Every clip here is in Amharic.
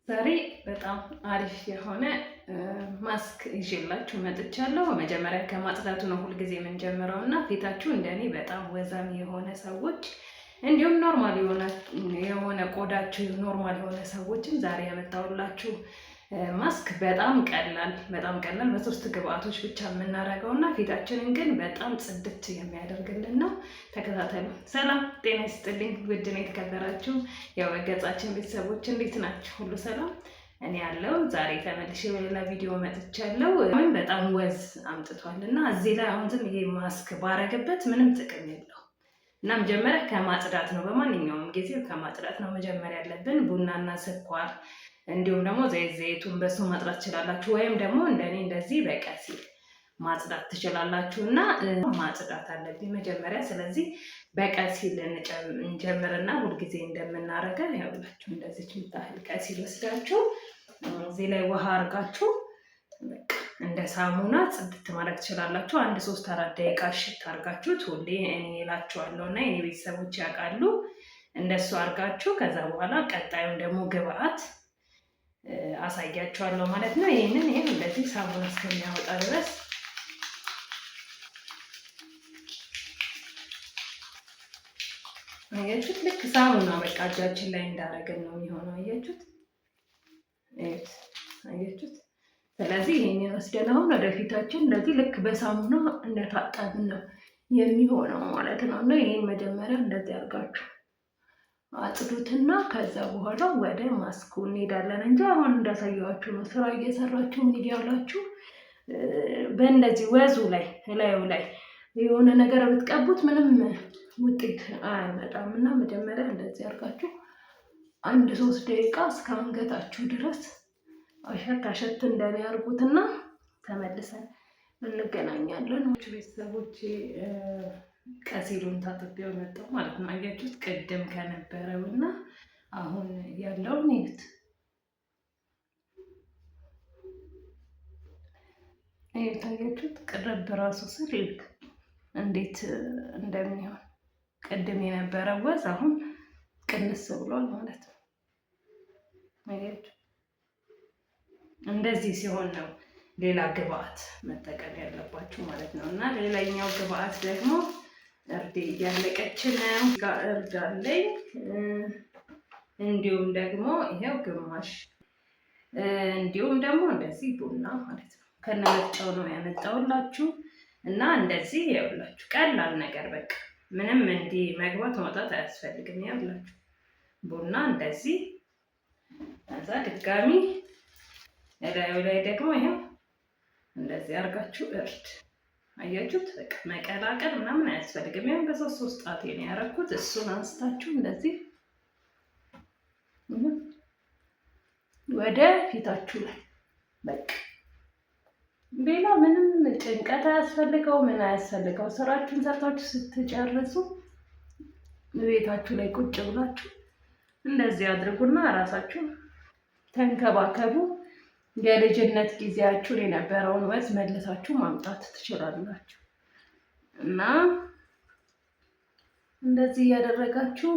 ዛሬ በጣም አሪፍ የሆነ ማስክ ይዤላችሁ መጥቻለሁ። መጀመሪያ ከማጽዳቱ ነው ሁልጊዜ የምንጀምረው እና ፊታችሁ እንደኔ በጣም ወዛም የሆነ ሰዎች እንዲሁም ኖርማል የሆነ ቆዳችሁ ኖርማል የሆነ ሰዎችን ዛሬ ያመጣሁላችሁ ማስክ በጣም ቀላል በሶስት ግብአቶች ብቻ የምናደርገው እና ፊታችንን ግን በጣም ጽድት የሚያደርግልን ነው። ተከታተሉ። ሰላም ጤና ይስጥልኝ ውድ ነው የተከበራችሁ የወገጻችን ቤተሰቦች እንዴት ናችሁ? ሁሉ ሰላም? እኔ ያለው ዛሬ ተመልሼ በሌላ ቪዲዮ መጥቻለሁ። በጣም ወዝ አምጥቷል እና እዚህ ላይ አሁን ዝም ይሄ ማስክ ባረግበት ምንም ጥቅም የለው እና መጀመሪያ ከማጽዳት ነው። በማንኛውም ጊዜ ከማጽዳት ነው መጀመሪያ ያለብን። ቡናና ስኳር እንዲሁም ደግሞ ዘይቱን በሱ ማጽዳት ትችላላችሁ፣ ወይም ደግሞ እንደኔ እንደዚህ በቀሲል ማጽዳት ትችላላችሁ። እና ማጽዳት አለብኝ መጀመሪያ። ስለዚህ በቀሲል እንጀምርና ሁልጊዜ እንደምናረገው ያውላችሁ እንደዚህ ምታህል ቀሲል ወስዳችሁ እዚህ ላይ ውሃ አርጋችሁ በቃ እንደ ሳሙና ጽድት ማድረግ ትችላላችሁ። 1-3-4 ደቂቃ ሽት አርጋችሁት ሁሌ እኔ እላችኋለሁ እና የኔ ቤተሰቦች ያውቃሉ። እንደሱ አርጋችሁ ከዛ በኋላ ቀጣዩን ደግሞ ግብአት አሳያችኋለሁ ማለት ነው። ይሄንን እንደዚህ ሳሙና እስከሚያወጣ ድረስ አያችሁት? ልክ ሳሙና በቃ እጃችን ላይ እንዳረገን ነው የሚሆነው። አያችሁት? ስለዚህ ይሄንን ወስደን አሁን ወደ ፊታችን እንደዚህ ልክ በሳሙና እንደታጠብን ነው የሚሆነው ማለት ነው። እና ይሄን መጀመሪያ እንደዚህ አድርጋችሁ አጽዱትና ከዛ በኋላ ወደ ማስኩ እንሄዳለን እንጂ አሁን እንዳሳየዋችሁ ነው። ስራ እየሰራችሁ ምን እያላችሁ በእንደዚህ ወዙ ላይ ላዩ ላይ የሆነ ነገር ብትቀቡት ምንም ውጤት አያመጣም። እና መጀመሪያ እንደዚህ አድርጋችሁ 1-3 ደቂቃ እስከ አንገታችሁ ድረስ አሸት እንደኔ አድርጉትና ተመልሰን እንገናኛለን። ቤተሰቦቼ ቀሲሉን ታጥቤው መጣሁ ማለት ነው። አያችሁት? ቅድም ከነበረውና አሁን ያለውን እዩት። አያችሁት? ቅርብ ራሱ ስር ይልክ እንዴት እንደሚሆን ቅድም የነበረው ወዝ አሁን ቅንስ ብሏል ማለት ነው። አያችሁት? እንደዚህ ሲሆን ነው ሌላ ግብአት መጠቀም ያለባችሁ ማለት ነው። እና ሌላኛው ግብአት ደግሞ እርዴ እያለቀች ነው። እርድ አለኝ። እንዲሁም ደግሞ ይሄው ግማሽ፣ እንዲሁም ደግሞ እንደዚህ ቡና ማለት ነው። ከነመጫው ነው ያመጣውላችሁ እና እንደዚህ ይኸውላችሁ ቀላል ነገር በቃ ምንም እንዲህ መግባት ማውጣት አያስፈልግም። ይኸውላችሁ ቡና እንደዚህ፣ ከዛ ድጋሚ እላዩ ላይ ደግሞ ይሄው እንደዚህ አድርጋችሁ እርድ። አያችሁት? በቃ መቀላቀል ምናምን አያስፈልግም። ያን በ3 ጣቴ ነው ያደረኩት። እሱን አንስታችሁ እንደዚህ ወደ ፊታችሁ ላይ በቃ ሌላ ምንም ጭንቀት አያስፈልገው፣ ምን አያስፈልገው። ስራችሁን ሰርታችሁ ስትጨርሱ ቤታችሁ ላይ ቁጭ ብላችሁ እንደዚህ አድርጉና ራሳችሁ ተንከባከቡ። የልጅነት ጊዜያችሁን የነበረውን ወዝ መልሳችሁ ማምጣት ትችላላችሁ። እና እንደዚህ እያደረጋችሁ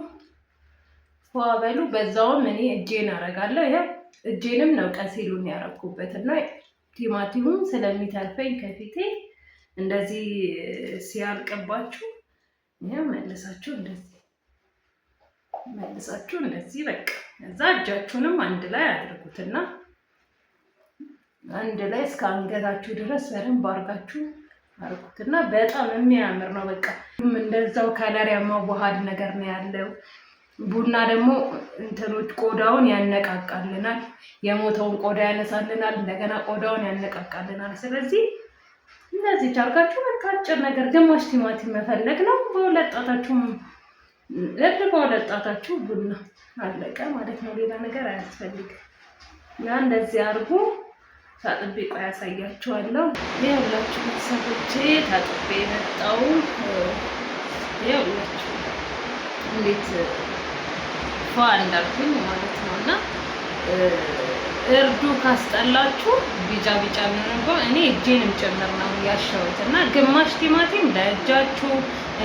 ፏ በሉ። በዛውም እኔ እጄን አረጋለሁ። ይሄ እጄንም ነው ቀሲሉን ያረኩበት እና ቲማቲሙም ስለሚተርፈኝ ከፊቴ እንደዚህ ሲያልቅባችሁ ይሄ መልሳችሁ እንደዚህ በቃ እዛ እጃችሁንም አንድ ላይ አድርጉትና አንድ ላይ እስከ አንገታችሁ ድረስ በደንብ አድርጋችሁ አድርጉትና በጣም የሚያምር ነው። በቃ እንደዛው ከለር ያማዋሃድ ነገር ነው ያለው። ቡና ደግሞ እንትኖች ቆዳውን ያነቃቃልናል፣ የሞተውን ቆዳ ያነሳልናል፣ እንደገና ቆዳውን ያነቃቃልናል። ስለዚህ እንደዚህ አድርጋችሁ በቃ አጭር ነገር ግማሽ ቲማቲም መፈለግ ነው። በሁለት ጣታችሁ ቡና አለቀ ማለት ነው። ሌላ ነገር አያስፈልግም። እና እንደዚህ አድርጉ። ታጥቤ ቆይ ያሳያችኋለሁ። ይኸውላችሁ ቤተሰቦቼ ታጥቤ የመጣው ይኸውላችሁ እንዴት ፏ እንዳልኩኝ ማለት ነው። እና እርዱ ካስጠላችሁ ቢጫ የሚሆነው እኔ እጄንም ጭምር ነው ያሻሁት እና ግማሽ ቲማቲም ለእጃችሁ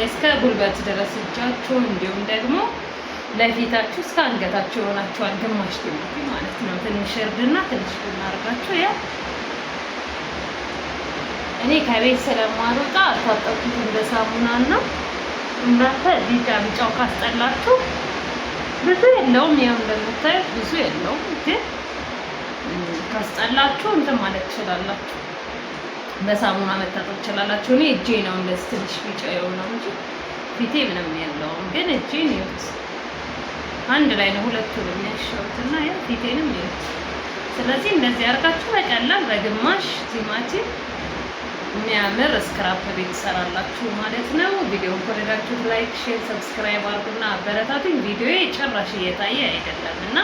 እስከ ጉልበት ድረስ እጃችሁ እንዲሁም ደግሞ ለፊታችሁ እስከ አንገታችሁ ይሆናችኋል። ግማሽ ቲማቲም ማለት ነው። ትንሽ እርድና ትንሽ ቡና አድርጋችሁ ያ እኔ ከቤት ስለማልወጣ አታጠቁት እንደ ሳሙናና እናንተ ቢጫው ካስጠላችሁ ብዙ የለውም። ያው እንደምታዩት ብዙ የለውም፣ ግን ካስጠላችሁ እንትን ማለት ትችላላችሁ። በሳሙና መታጠብ ትችላላችሁ። እኔ እጄ ነው እንደዚህ ትንሽ ቢጫ የሆነው እንጂ ፊቴ ምንም የለውም። ግን እጄን ይዩት፣ አንድ ላይ ነው ሁለቱን የሚያሻውትና ያ ፊቴንም ይዩት። ስለዚህ እንደዚህ አድርጋችሁ በቀላል በግማሽ ቲማቲም የሚያምር ስክራፕ ቤት ትሰራላችሁ ማለት ነው። ቪዲዮውን ከወደዳችሁት ላይክ፣ ሼር፣ ሰብስክራይብ አድርጉና አበረታቱኝ። ቪዲዮዬ ጭራሽ እየታየ አይደለም እና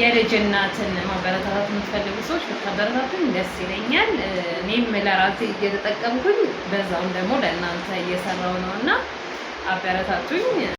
የልጅ እናትን ማበረታታት የምትፈልጉ ሰዎች ብታበረታቱኝ ደስ ይለኛል። እኔም ለራሴ እየተጠቀምኩኝ በዛውም ደግሞ ለእናንተ እየሰራው ነው እና አበረታቱኝ።